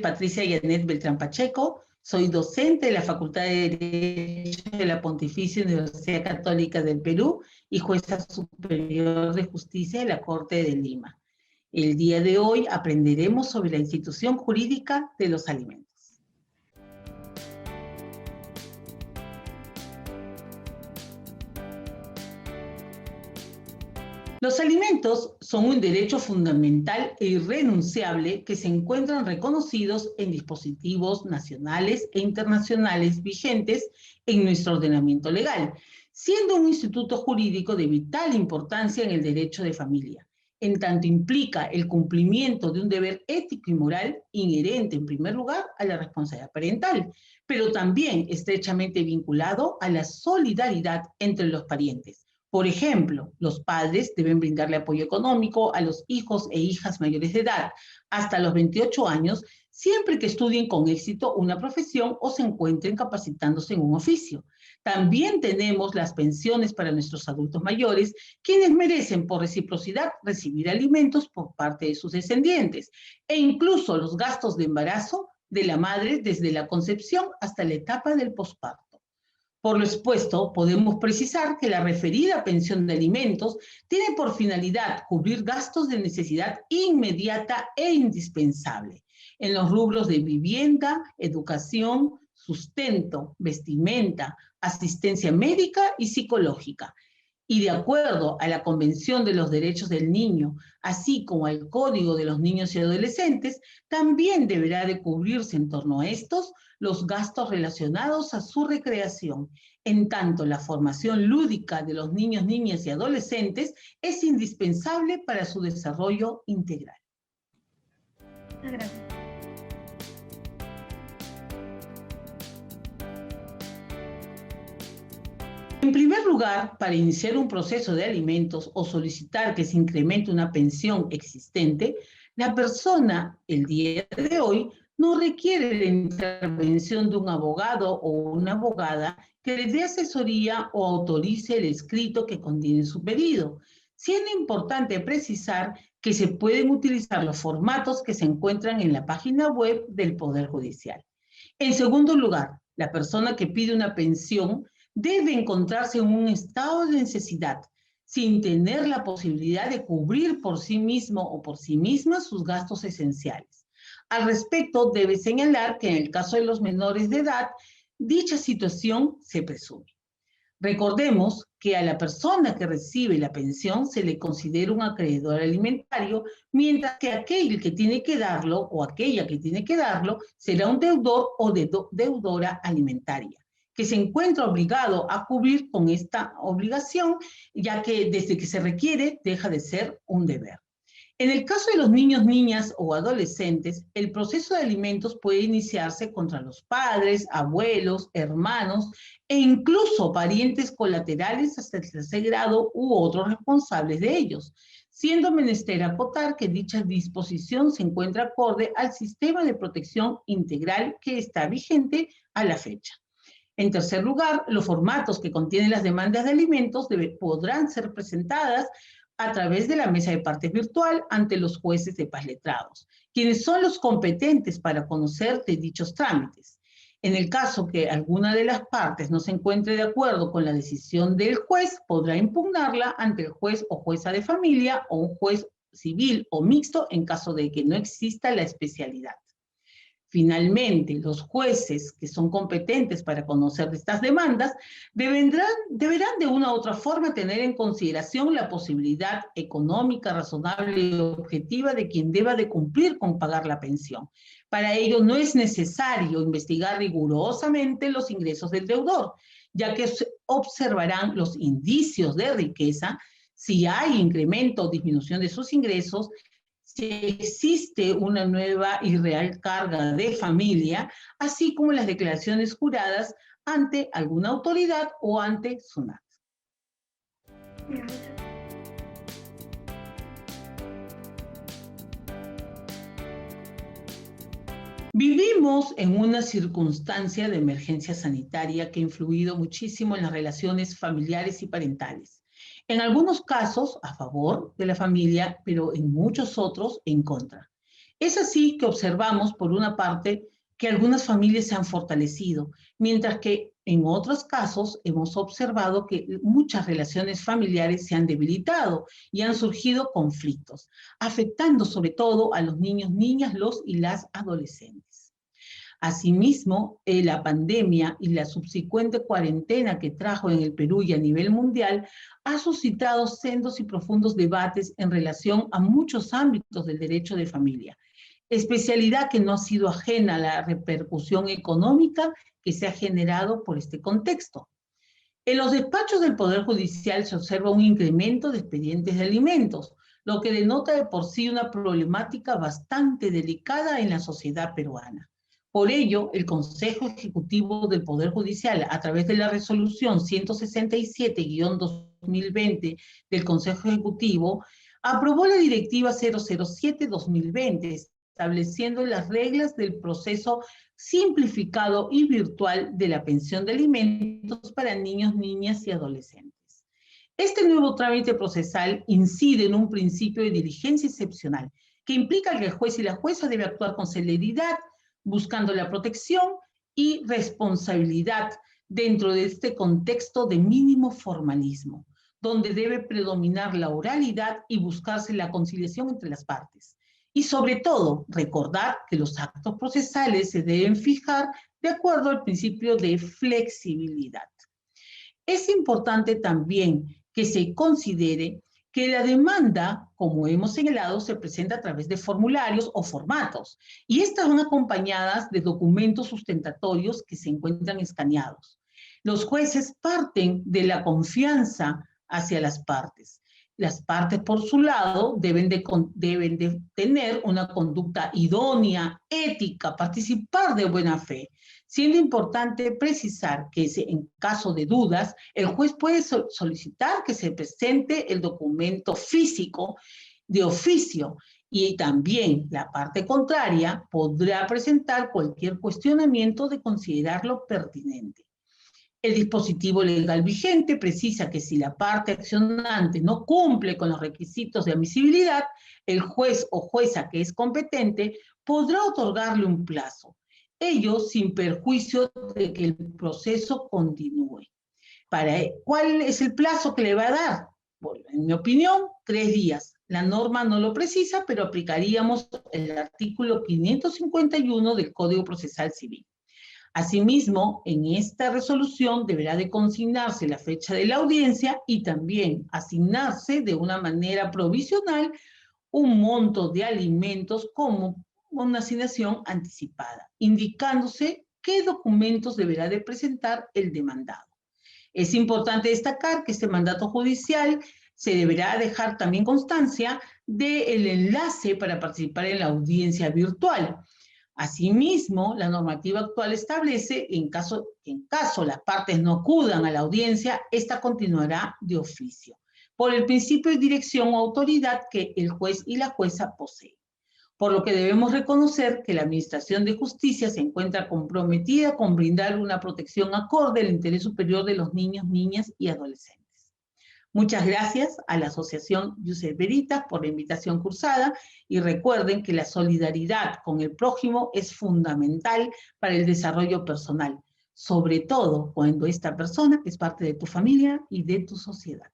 Patricia Yanet Beltrán Pacheco, soy docente de la Facultad de Derecho de la Pontificia Universidad Católica del Perú y jueza superior de justicia de la Corte de Lima. El día de hoy aprenderemos sobre la institución jurídica de los alimentos. Los alimentos son un derecho fundamental e irrenunciable que se encuentran reconocidos en dispositivos nacionales e internacionales vigentes en nuestro ordenamiento legal, siendo un instituto jurídico de vital importancia en el derecho de familia, en tanto implica el cumplimiento de un deber ético y moral inherente, en primer lugar, a la responsabilidad parental, pero también estrechamente vinculado a la solidaridad entre los parientes. Por ejemplo, los padres deben brindarle apoyo económico a los hijos e hijas mayores de edad hasta los 28 años, siempre que estudien con éxito una profesión o se encuentren capacitándose en un oficio. También tenemos las pensiones para nuestros adultos mayores, quienes merecen por reciprocidad recibir alimentos por parte de sus descendientes, e incluso los gastos de embarazo de la madre desde la concepción hasta la etapa del posparto. Por lo expuesto, podemos precisar que la referida pensión de alimentos tiene por finalidad cubrir gastos de necesidad inmediata e indispensable en los rubros de vivienda, educación, sustento, vestimenta, asistencia médica y psicológica. Y de acuerdo a la Convención de los Derechos del Niño, así como al Código de los Niños y Adolescentes, también deberá de cubrirse en torno a estos los gastos relacionados a su recreación, en tanto la formación lúdica de los niños, niñas y adolescentes es indispensable para su desarrollo integral. Muchas gracias. En primer lugar, para iniciar un proceso de alimentos o solicitar que se incremente una pensión existente, la persona, el día de hoy, no requiere la intervención de un abogado o una abogada que le dé asesoría o autorice el escrito que contiene su pedido, siendo importante precisar que se pueden utilizar los formatos que se encuentran en la página web del Poder Judicial. En segundo lugar, la persona que pide una pensión debe encontrarse en un estado de necesidad, sin tener la posibilidad de cubrir por sí mismo o por sí misma sus gastos esenciales. Al respecto, debe señalar que en el caso de los menores de edad, dicha situación se presume. Recordemos que a la persona que recibe la pensión se le considera un acreedor alimentario, mientras que aquel que tiene que darlo o aquella que tiene que darlo será un deudor o deudora alimentaria, que se encuentra obligado a cubrir con esta obligación, ya que desde que se requiere deja de ser un deber. En el caso de los niños, niñas o adolescentes, el proceso de alimentos puede iniciarse contra los padres, abuelos, hermanos e incluso parientes colaterales hasta el tercer grado u otros responsables de ellos, siendo menester acotar que dicha disposición se encuentra acorde al sistema de protección integral que está vigente a la fecha. En tercer lugar, los formatos que contienen las demandas de alimentos podrán ser presentadas a través de la mesa de partes virtual ante los jueces de paz letrados, quienes son los competentes para conocer de dichos trámites. En el caso que alguna de las partes no se encuentre de acuerdo con la decisión del juez, podrá impugnarla ante el juez o jueza de familia o un juez civil o mixto en caso de que no exista la especialidad. Finalmente, los jueces que son competentes para conocer de estas demandas deberán de una u otra forma tener en consideración la posibilidad económica, razonable y objetiva de quien deba de cumplir con pagar la pensión. Para ello no es necesario investigar rigurosamente los ingresos del deudor, ya que observarán los indicios de riqueza, si hay incremento o disminución de sus ingresos, si existe una nueva y real carga de familia, así como las declaraciones juradas ante alguna autoridad o ante SUNAT. Vivimos en una circunstancia de emergencia sanitaria que ha influido muchísimo en las relaciones familiares y parentales. En algunos casos a favor de la familia, pero en muchos otros en contra. Es así que observamos, por una parte, que algunas familias se han fortalecido, mientras que en otros casos hemos observado que muchas relaciones familiares se han debilitado y han surgido conflictos, afectando sobre todo a los niños, niñas, los y las adolescentes. Asimismo, la pandemia y la subsecuente cuarentena que trajo en el Perú y a nivel mundial ha suscitado sendos y profundos debates en relación a muchos ámbitos del derecho de familia, especialidad que no ha sido ajena a la repercusión económica que se ha generado por este contexto. En los despachos del Poder Judicial se observa un incremento de expedientes de alimentos, lo que denota de por sí una problemática bastante delicada en la sociedad peruana. Por ello, el Consejo Ejecutivo del Poder Judicial, a través de la resolución 167-2020 del Consejo Ejecutivo, aprobó la Directiva 007-2020, estableciendo las reglas del proceso simplificado y virtual de la pensión de alimentos para niños, niñas y adolescentes. Este nuevo trámite procesal incide en un principio de diligencia excepcional, que implica que el juez y la jueza deben actuar con celeridad, buscando la protección y responsabilidad dentro de este contexto de mínimo formalismo, donde debe predominar la oralidad y buscarse la conciliación entre las partes. Y sobre todo, recordar que los actos procesales se deben fijar de acuerdo al principio de flexibilidad. Es importante también que se considere que la demanda, como hemos señalado, se presenta a través de formularios o formatos, y estas van acompañadas de documentos sustentatorios que se encuentran escaneados. Los jueces parten de la confianza hacia las partes. Las partes, por su lado, deben de tener una conducta idónea, ética, participar de buena fe, siendo importante precisar que en caso de dudas, el juez puede solicitar que se presente el documento físico de oficio, y también la parte contraria podrá presentar cualquier cuestionamiento de considerarlo pertinente. El dispositivo legal vigente precisa que si la parte accionante no cumple con los requisitos de admisibilidad, el juez o jueza que es competente podrá otorgarle un plazo, ello sin perjuicio de que el proceso continúe. ¿Cuál es el plazo que le va a dar? Bueno, en mi opinión, 3 días. La norma no lo precisa, pero aplicaríamos el artículo 551 del Código Procesal Civil. Asimismo, en esta resolución deberá de consignarse la fecha de la audiencia y también asignarse de una manera provisional un monto de alimentos como una asignación anticipada, indicándose qué documentos deberá de presentar el demandado. Es importante destacar que este mandato judicial se deberá dejar también constancia del enlace para participar en la audiencia virtual. Asimismo, la normativa actual establece que en caso las partes no acudan a la audiencia, esta continuará de oficio, por el principio de dirección o autoridad que el juez y la jueza poseen. Por lo que debemos reconocer que la Administración de Justicia se encuentra comprometida con brindar una protección acorde al interés superior de los niños, niñas y adolescentes. Muchas gracias a la Asociación Iusef Veritas por la invitación cursada, y recuerden que la solidaridad con el prójimo es fundamental para el desarrollo personal, sobre todo cuando esta persona es parte de tu familia y de tu sociedad.